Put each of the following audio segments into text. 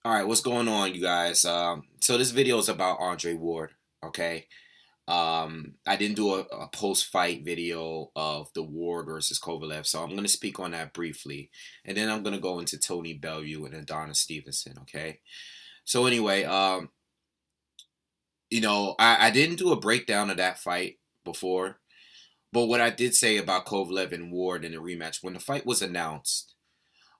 All right, what's going on, you guys? So this video is about Andre Ward. Okay. I didn't do a post-fight video of the Ward versus Kovalev, so I'm gonna speak on that briefly, and then I'm gonna go into Tony Bellew and Adonis Stevenson. Okay. So anyway, I didn't do a breakdown of that fight before, but what I did say about Kovalev and Ward in the rematch when the fight was announced.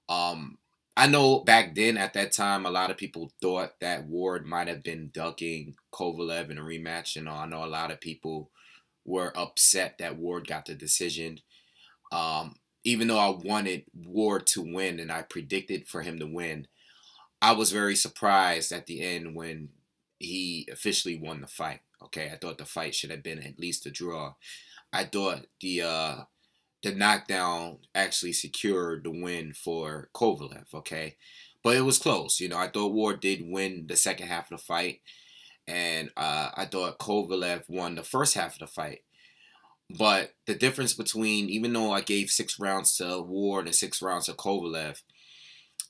Um, I know back then at that time, a lot of people thought that Ward might have been ducking Kovalev in a rematch. I know a lot of people were upset that Ward got the decision. Even though I wanted Ward to win and I predicted for him to win, I was very surprised at the end when he officially won the fight. Okay, I thought the fight should have been at least a draw. I thought the knockdown actually secured the win for Kovalev, okay? But it was close. I thought Ward did win the second half of the fight, and I thought Kovalev won the first half of the fight. But the difference between, even though I gave 6 rounds to Ward and 6 rounds to Kovalev,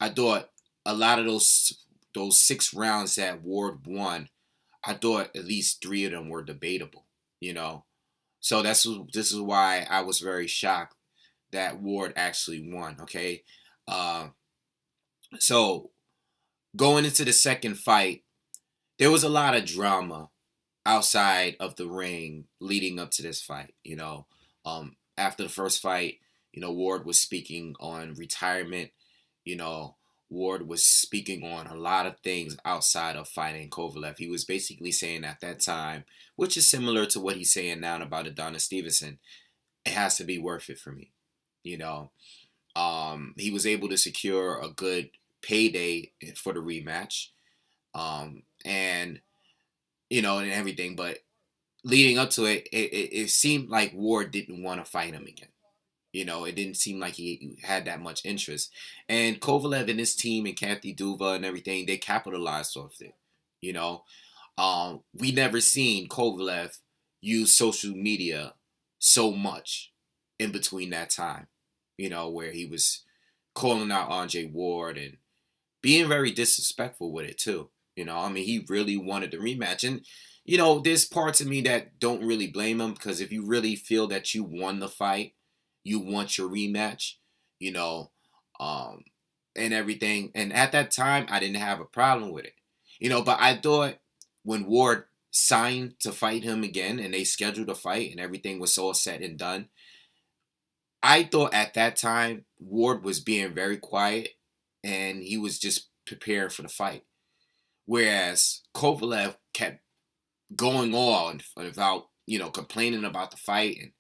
I thought a lot of those 6 rounds that Ward won, I thought at least 3 of them were debatable, you know? So this is why I was very shocked that Ward actually won. Okay, uh, so going into the second fight, there was a lot of drama outside of the ring leading up to this fight. After the first fight, Ward was speaking on retirement. You know, Ward was speaking on a lot of things outside of fighting Kovalev. He was basically saying at that time, which is similar to what he's saying now about Adonis Stevenson, it has to be worth it for me. You know, he was able to secure a good payday for the rematch, and and everything. But leading up to it seemed like Ward didn't want to fight him again. It didn't seem like he had that much interest. And Kovalev and his team and Kathy Duva and everything, they capitalized off it. You know, we never seen Kovalev use social media so much in between that time. Where he was calling out Andre Ward and being very disrespectful with it too. I mean, he really wanted the rematch. And, there's parts of me that don't really blame him because if you really feel that you won the fight, you want your rematch, you know, um, and everything. And at that time, I didn't have a problem with it, but I thought when Ward signed to fight him again and they scheduled a fight and everything was all set and done, I thought at that time Ward was being very quiet and he was just preparing for the fight. Whereas Kovalev kept going on without, complaining about the fight and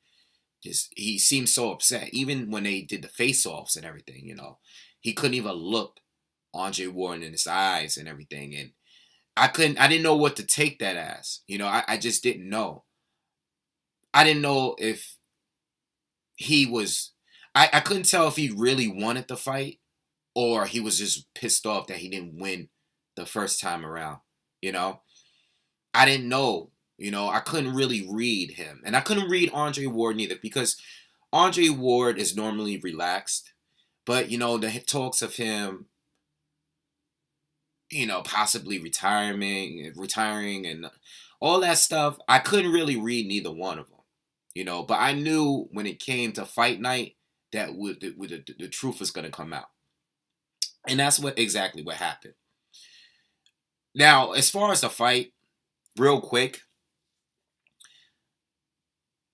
just he seemed so upset. Even when they did the face-offs and everything, he couldn't even look Andre Ward in his eyes and everything. And I didn't know what to take that as. I just didn't know. I didn't know if he was, I couldn't tell if he really wanted the fight or he was just pissed off that he didn't win the first time around. You know, I didn't know. I couldn't really read him, and I couldn't read Andre Ward neither because Andre Ward is normally relaxed, but the talks of him, possibly retiring, and all that stuff, I couldn't really read neither one of them. But I knew when it came to fight night that the truth was going to come out, and that's exactly what happened. Now, as far as the fight, real quick,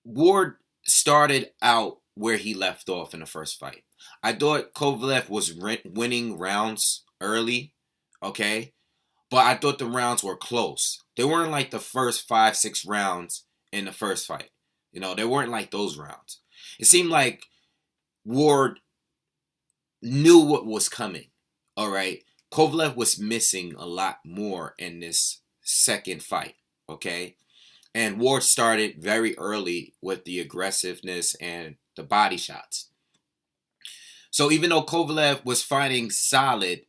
Ward started out where he left off in the first fight. I thought Kovalev was winning rounds early, okay? But I thought the rounds were close. They weren't like the first 5, 6 rounds in the first fight. They weren't like those rounds. It seemed like Ward knew what was coming, all right? Kovalev was missing a lot more in this second fight, okay? And Ward started very early with the aggressiveness and the body shots. So even though Kovalev was fighting solid,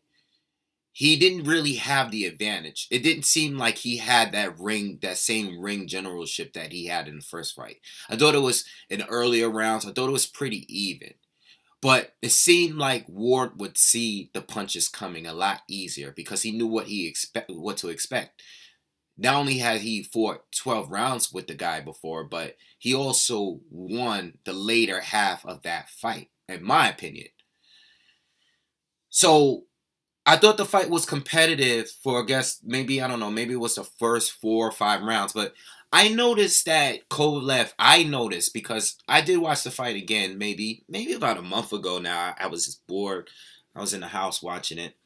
he didn't really have the advantage. It didn't seem like he had that same ring generalship that he had in the first fight. I thought it was in earlier rounds. I thought it was pretty even. But it seemed like Ward would see the punches coming a lot easier because he knew what to expect. Not only had he fought 12 rounds with the guy before, but he also won the later half of that fight, in my opinion. So I thought the fight was competitive for, I guess, maybe, I don't know, maybe it was the first 4 or 5 rounds. But I noticed that I noticed because I did watch the fight again, maybe about a month ago now. I was just bored. I was in the house watching it.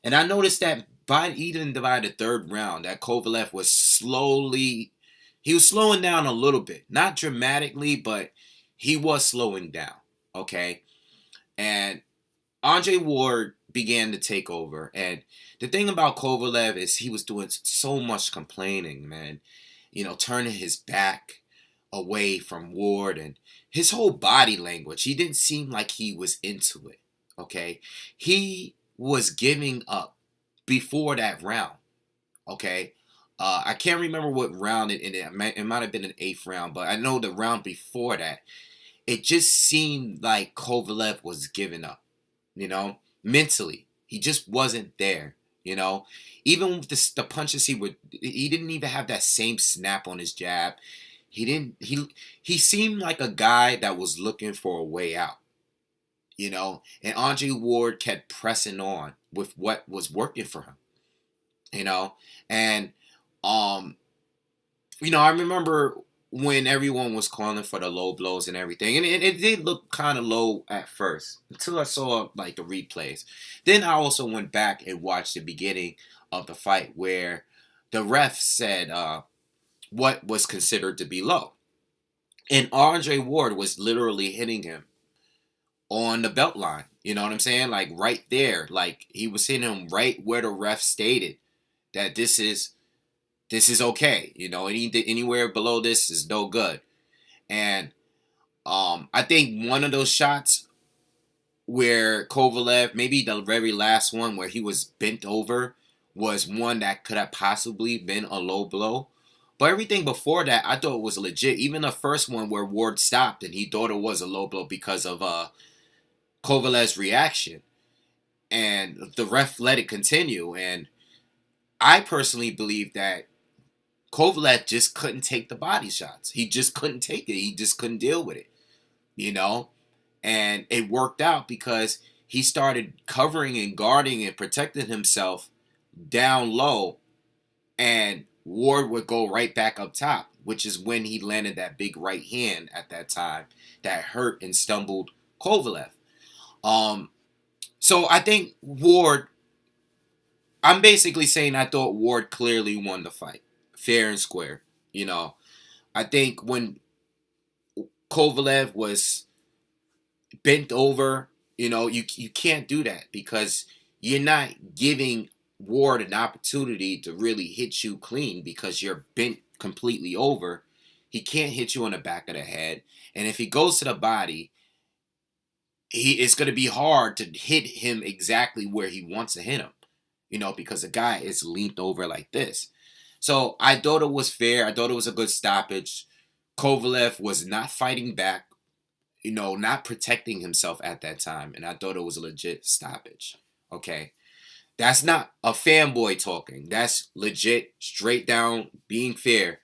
And I noticed that even by the third round, that Kovalev was he was slowing down a little bit. Not dramatically, but he was slowing down. Okay. And Andre Ward began to take over. And the thing about Kovalev is he was doing so much complaining, man. Turning his back away from Ward and his whole body language. He didn't seem like he was into it. Okay. He was giving up before that round. Okay. I can't remember what round it ended. It might have been an eighth round, but I know the round before that, it just seemed like Kovalev was giving up, mentally. He just wasn't there, Even with the punches he didn't even have that same snap on his jab. He seemed like a guy that was looking for a way out, and Andre Ward kept pressing on with what was working for him, and um, I remember when everyone was calling for the low blows and everything, and it did look kind of low at first until I saw like the replays. Then I also went back and watched the beginning of the fight where the ref said what was considered to be low, and Andre Ward was literally hitting him on the belt line. You know what I'm saying? Like right there, like he was hitting him right where the ref stated that this is okay. Anywhere below this is no good. And I think one of those shots where Kovalev, maybe the very last one where he was bent over, was one that could have possibly been a low blow. But everything before that, I thought was legit. Even the first one where Ward stopped and he thought it was a low blow because of Kovalev's reaction. And the ref let it continue. And I personally believe that Kovalev just couldn't take the body shots. He just couldn't take it. He just couldn't deal with it, And it worked out because he started covering and guarding and protecting himself down low, and Ward would go right back up top, which is when he landed that big right hand at that time that hurt and stumbled Kovalev. So I think I'm basically saying I thought Ward clearly won the fight. Fair and square. I think when Kovalev was bent over, you can't do that because you're not giving Ward an opportunity to really hit you clean because you're bent completely over. He can't hit you on the back of the head. And if he goes to the body, it's going to be hard to hit him exactly where he wants to hit him, because the guy is leaned over like this. So I thought it was fair. I thought it was a good stoppage. Kovalev was not fighting back, not protecting himself at that time. And I thought it was a legit stoppage. Okay. That's not a fanboy talking. That's legit, straight down, being fair.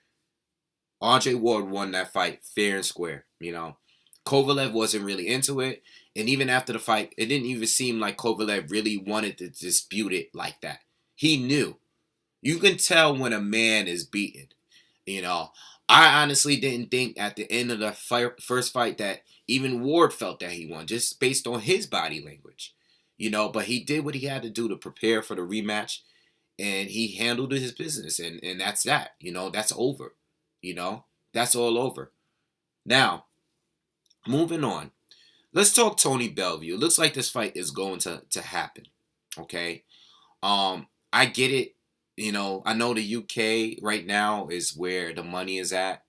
Andre Ward won that fight fair and square, Kovalev wasn't really into it. And even after the fight, it didn't even seem like Kovalev really wanted to dispute it like that. He knew. You can tell when a man is beaten. I honestly didn't think at the end of the first fight that even Ward felt that he won, just based on his body language. But he did what he had to do to prepare for the rematch, and he handled his business, and that's that. That's over. That's all over. Now, moving on. Let's talk Tony Bellew. It looks like this fight is going to happen. Okay? I get it. I know the UK right now is where the money is at.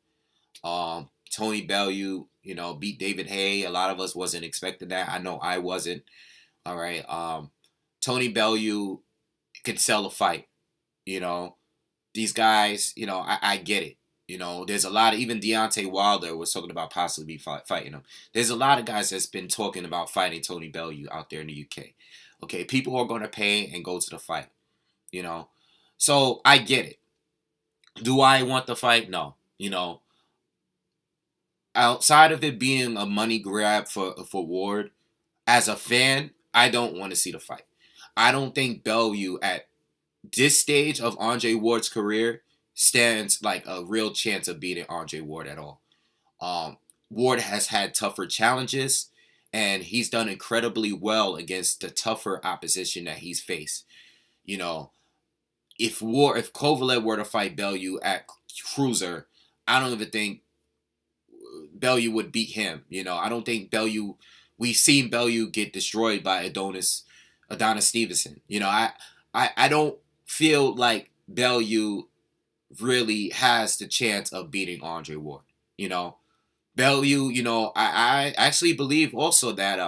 Tony Bellew, beat David Haye. A lot of us wasn't expecting that. I know I wasn't. All right. Tony Bellew can sell a fight. These guys, I get it. You know, there's a lot of, even Deontay Wilder was talking about possibly fighting him. There's a lot of guys that's been talking about fighting Tony Bellew out there in the UK. Okay, people are going to pay and go to the fight. You know, so I get it. Do I want the fight? No. You know, outside of it being a money grab for Ward, as a fan, I don't want to see the fight. I don't think Bellew at this stage of Andre Ward's career stands like a real chance of beating Andre Ward at all. Um, Ward has had tougher challenges, and he's done incredibly well against the tougher opposition that he's faced. You know, if Kovalev were to fight Bellew at cruiser, I don't even think Bellew would beat him. You know, I don't think Bellew. We've seen Bellew get destroyed by Adonis Stevenson. You know, I don't feel like Bellew really has the chance of beating Andre Ward. You know, Bellew. You know, I actually believe also that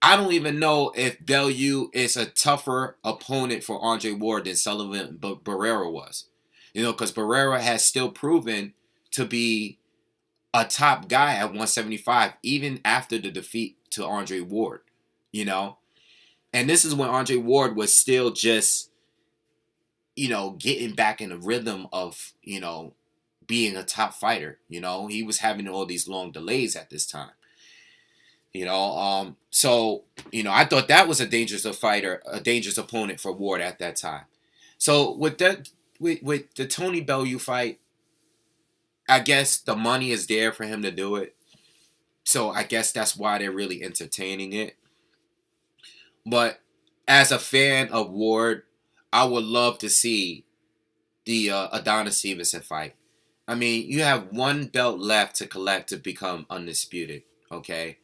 I don't even know if Bellew is a tougher opponent for Andre Ward than Sullivan Barrera was. You know, because Barrera has still proven to be a top guy at 175, even after the defeat to Andre Ward. You know, and this is when Andre Ward was still just, you know, getting back in the rhythm of, you know, being a top fighter. You know, he was having all these long delays at this time. You know, so, you know, I thought that was a dangerous fighter, a dangerous opponent for Ward at that time. So with that, with the Tony Bellew fight, I guess the money is there for him to do it. So I guess that's why they're really entertaining it. But as a fan of Ward, I would love to see the Adonis Stevenson fight. I mean, you have one belt left to collect to become undisputed. Okay,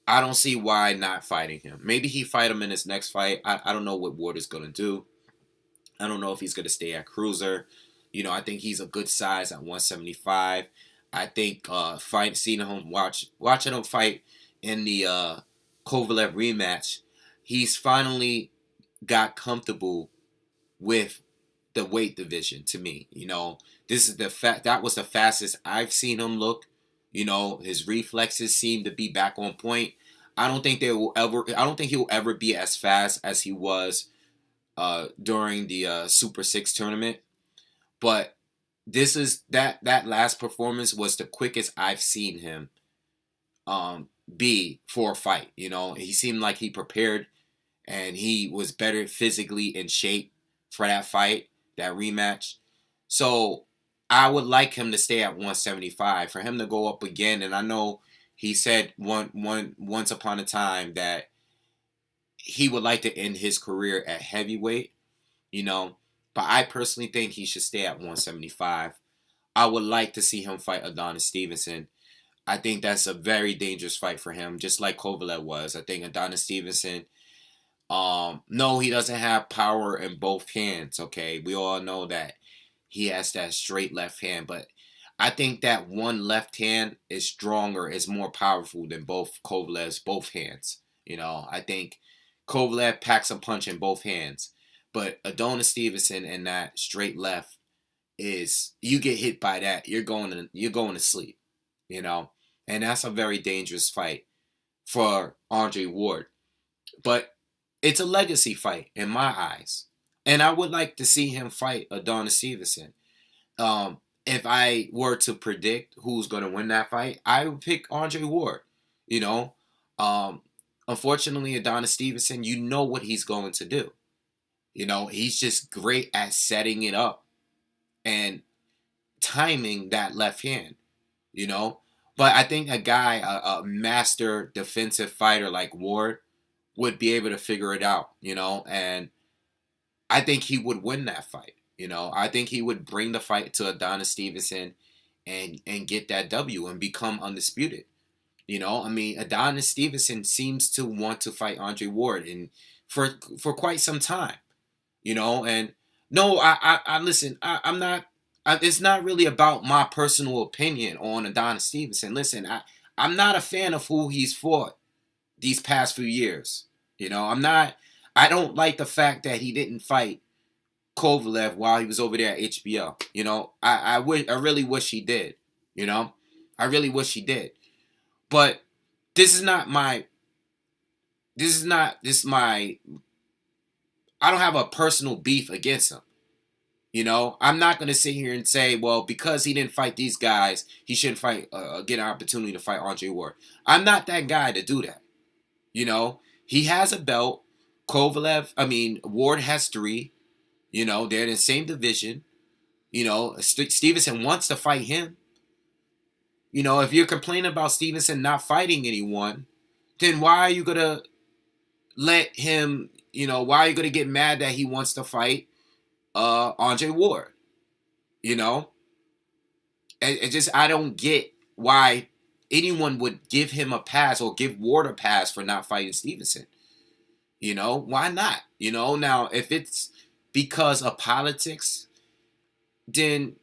I don't see why not fighting him. Maybe he fight him in his next fight. I don't know what Ward is gonna do. I don't know if he's gonna stay at cruiser. You know, I think he's a good size at 175. I think seeing him watching him fight in the Kovalev rematch, he's finally got comfortable with the weight division. To me, you know, this is that was the fastest I've seen him look. You know, his reflexes seem to be back on point. I don't think he will ever be as fast as he was during the Super Six tournament. But that last performance was the quickest I've seen him be for a fight. You know, he seemed like he prepared and he was better physically in shape for that fight, that rematch. So I would like him to stay at 175, for him to go up again. And I know he said once upon a time that he would like to end his career at heavyweight, you know. But I personally think he should stay at 175. I would like to see him fight Adonis Stevenson. I think that's a very dangerous fight for him, just like Kovalev was. I think Adonis Stevenson, no, he doesn't have power in both hands, okay? We all know that he has that straight left hand, but I think that one left hand is stronger, is more powerful than both Kovalev's both hands. You know, I think Kovalev packs a punch in both hands, but Adonis Stevenson and that straight left is, you get hit by that, you're going to sleep, you know, and that's a very dangerous fight for Andre Ward. But it's a legacy fight in my eyes, and I would like to see him fight Adonis Stevenson. If I were to predict who's going to win that fight, I would pick Andre Ward. You know, um, unfortunately, Adonis Stevenson, you know what he's going to do. You know, he's just great at setting it up and timing that left hand. You know, but I think a master defensive fighter like Ward would be able to figure it out. You know, and I think he would win that fight. You know, I think he would bring the fight to Adonis Stevenson and get that W and become undisputed. You know, I mean, Adonis Stevenson seems to want to fight Andre Ward and for quite some time. You know, and no, I listen. I'm not. It's not really about my personal opinion on Adonis Stevenson. Listen, I'm not a fan of who he's fought these past few years. You know, I'm not. I don't like the fact that he didn't fight Kovalev while he was over there at HBO. You know, I really wish he did. You know, I really wish he did. But this is not my. This is not this my. I don't have a personal beef against him. You know, I'm not going to sit here and say, well, because he didn't fight these guys, he shouldn't fight, get an opportunity to fight Andre Ward. I'm not that guy to do that. You know, he has a belt. Ward has three. You know, they're in the same division. You know, Stevenson wants to fight him. You know, if you're complaining about Stevenson not fighting anyone, then why are you going to let him, why are you going to get mad that he wants to fight Andre Ward? You know, I don't get why anyone would give him a pass or give Ward a pass for not fighting Stevenson. You know, why not? You know, now if it's because of politics, then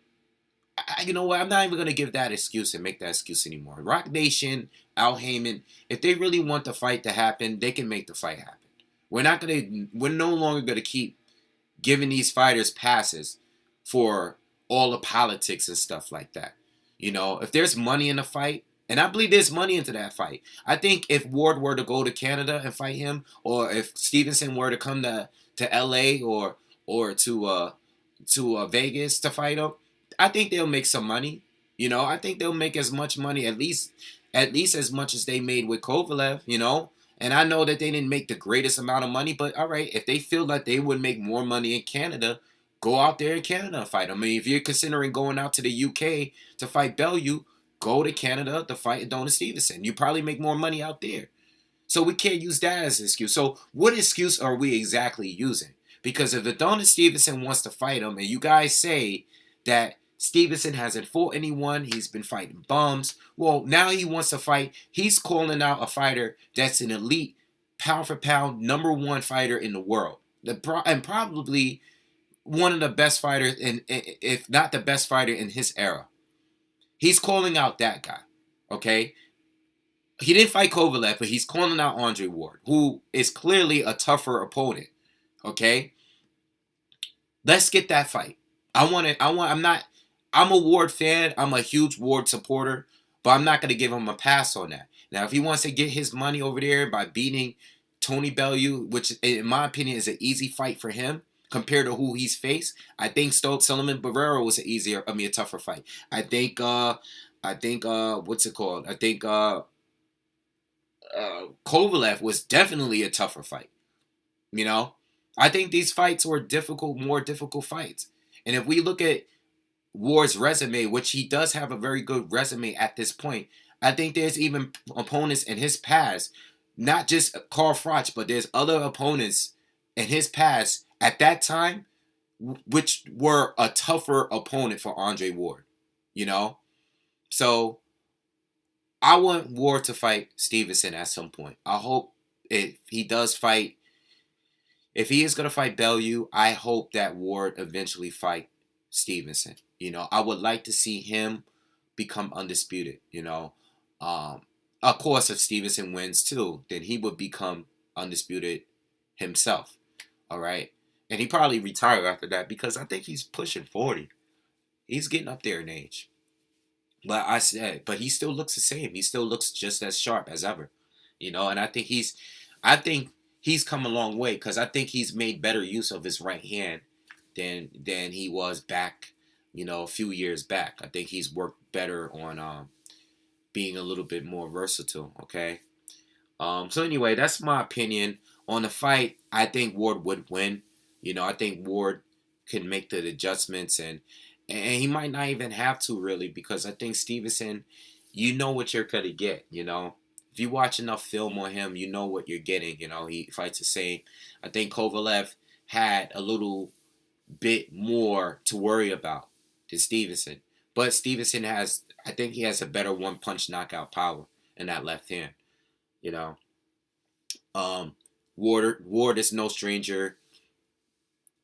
you know what? I'm not even gonna give that excuse and make that excuse anymore. Rock Nation, Al Heyman, if they really want the fight to happen, they can make the fight happen. We're no longer gonna keep giving these fighters passes for all the politics and stuff like that. You know, if there's money in the fight, and I believe there's money into that fight. I think if Ward were to go to Canada and fight him, or if Stevenson were to come to LA or to Vegas to fight him, I think they'll make some money. You know, I think they'll make as much money, at least as much as they made with Kovalev, you know. And I know that they didn't make the greatest amount of money, but all right, if they feel like they would make more money in Canada, go out there in Canada and fight. I mean, if you're considering going out to the UK to fight Bellew, go to Canada to fight Adonis Stevenson. You probably make more money out there. So we can't use that as an excuse. So what excuse are we exactly using? Because if Adonis Stevenson wants to fight him, and you guys say that Stevenson hasn't fought anyone, he's been fighting bums. Well, now he wants to fight. He's calling out a fighter that's an elite, pound for pound, number one fighter in the world. And probably one of the best fighters, if not the best fighter in his era. He's calling out that guy, okay? He didn't fight Kovalev, but he's calling out Andre Ward, who is clearly a tougher opponent, okay? Let's get that fight. I'm a Ward fan. I'm a huge Ward supporter, but I'm not going to give him a pass on that. Now, if he wants to get his money over there by beating Tony Bellew, which in my opinion is an easy fight for him compared to who he's faced, I think Solomon Barrero was a tougher fight. I think what's it called? I think Kovalev was definitely a tougher fight. You know, I think these fights were more difficult fights. And if we look at Ward's resume, which he does have a very good resume at this point, I think there's even opponents in his past, not just Carl Froch, but there's other opponents in his past at that time, which were a tougher opponent for Andre Ward, you know? So I want Ward to fight Stevenson at some point. I hope if he does fight, if he is going to fight Bellew, I hope that Ward eventually fight Stevenson. You know, I would like to see him become undisputed, you know. Of course, if Stevenson wins too, then he would become undisputed himself. All right. And he probably retire after that because I think he's pushing 40. He's getting up there in age. But he still looks the same. He still looks just as sharp as ever. You know, and I think he's come a long way because I think he's made better use of his right hand than he was back, you know, a few years back. I think he's worked better on being a little bit more versatile, okay? So anyway, that's my opinion on the fight. I think Ward would win. You know, I think Ward can make the adjustments and he might not even have to really because I think Stevenson, you know what you're going to get, you know. If you watch enough film on him, you know what you're getting, you know. He fights the same. I think Kovalev had a little bit more to worry about than Stevenson. But Stevenson I think he has a better one-punch knockout power in that left hand, you know. Ward is no stranger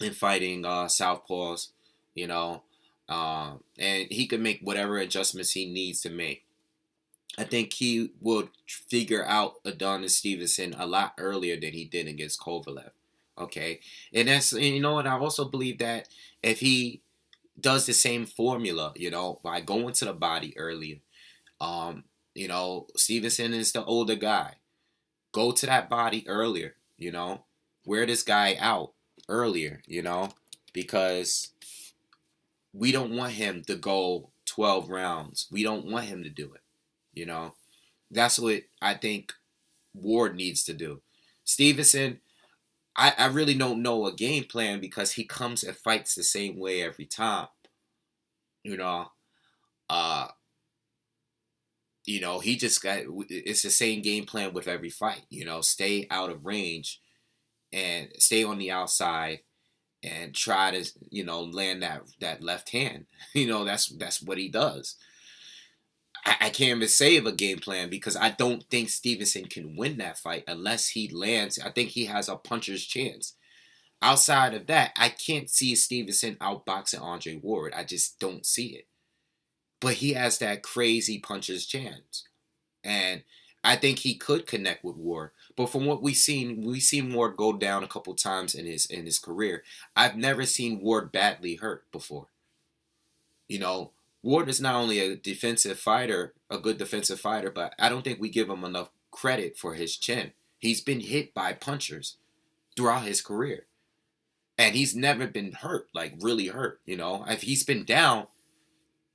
in fighting southpaws, you know. And he can make whatever adjustments he needs to make. I think he would figure out Adonis Stevenson a lot earlier than he did against Kovalev. Okay, and you know what? I also believe that if he does the same formula, by going to the body earlier, um, Stevenson is the older guy. Go to that body earlier, wear this guy out earlier, because we don't want him to go 12 rounds. We don't want him to do it, you know. That's what I think Ward needs to do. Stevenson, I really don't know a game plan because he comes and fights the same way every time, you know. Uh, he just got it's the same game plan with every fight, stay out of range and stay on the outside and try to land that left hand. That's what he does. I can't even say of a game plan because I don't think Stevenson can win that fight unless he lands. I think he has a puncher's chance. Outside of that, I can't see Stevenson outboxing Andre Ward. I just don't see it. But he has that crazy puncher's chance. And I think he could connect with Ward. But from what we've seen Ward go down a couple times in his career. I've never seen Ward badly hurt before. You know, Ward is not only a defensive fighter, a good defensive fighter, but I don't think we give him enough credit for his chin. He's been hit by punchers throughout his career. And he's never been hurt, like really hurt, If he's been down,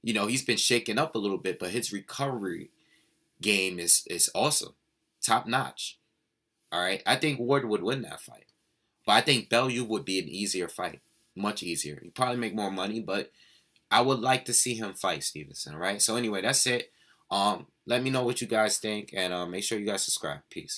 he's been shaken up a little bit, but his recovery game is awesome. Top notch. All right. I think Ward would win that fight. But I think Bellew would be an easier fight. Much easier. He'd probably make more money, but I would like to see him fight Stevenson, all right? So anyway, that's it. Let me know what you guys think, and make sure you guys subscribe. Peace.